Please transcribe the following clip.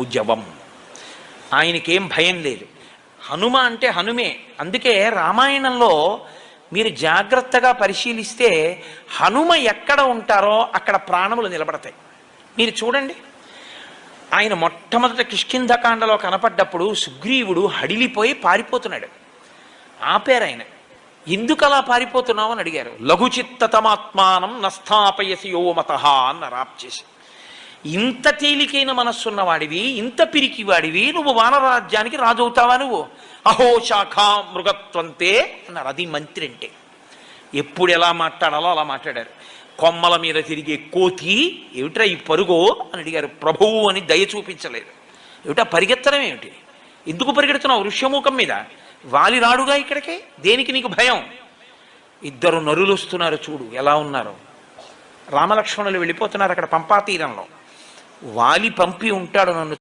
భుజవం. ఆయనకేం భయం లేదు. హనుమ అంటే హనుమే. అందుకే రామాయణంలో మీరు జాగ్రత్తగా పరిశీలిస్తే హనుమ ఎక్కడ ఉంటారో అక్కడ ప్రాణములు నిలబడతాయి. మీరు చూడండి, ఆయన మొట్టమొదట కిష్కింధకాండలో కనపడ్డప్పుడు సుగ్రీవుడు హడిలిపోయి పారిపోతున్నాడు. ఆపారు ఆయన. ఎందుకు అలా పారిపోతున్నావు అని అడిగారు. లఘుచిత్తతమాత్మానం నస్థాపయసి యోమత అన్నారు ఆప్ చేసి. ఇంత తేలికైన మనస్సున్నవాడివి, ఇంత పిరికివాడివి, నువ్వు వానరాజ్యానికి రాజవుతావా నువ్వు? అహో శాఖా మృగత్వంతే అన్నారు. అది మంత్రి అంటే. ఎప్పుడు ఎలా మాట్లాడాలో అలా మాట్లాడారు. కొమ్మల మీద తిరిగే కోతి ఏమిట్రా ఈ పరుగో అని అడిగారు. ప్రభువు అని దయ చూపించలేదు. ఏమిటా పరిగెత్తడం ఏమిటి? ఎందుకు పరిగెడుతున్నావు ఋష్యమూకం మీద? వాలి రాడుగా ఇక్కడికి, దేనికి నీకు భయం? ఇద్దరు నరులు వస్తున్నారు, చూడు ఎలా ఉన్నారు. రామలక్ష్మణులు వెళ్ళిపోతున్నారు అక్కడ పంపా తీరంలో. వాలి పంపి ఉంటాడు నన్ను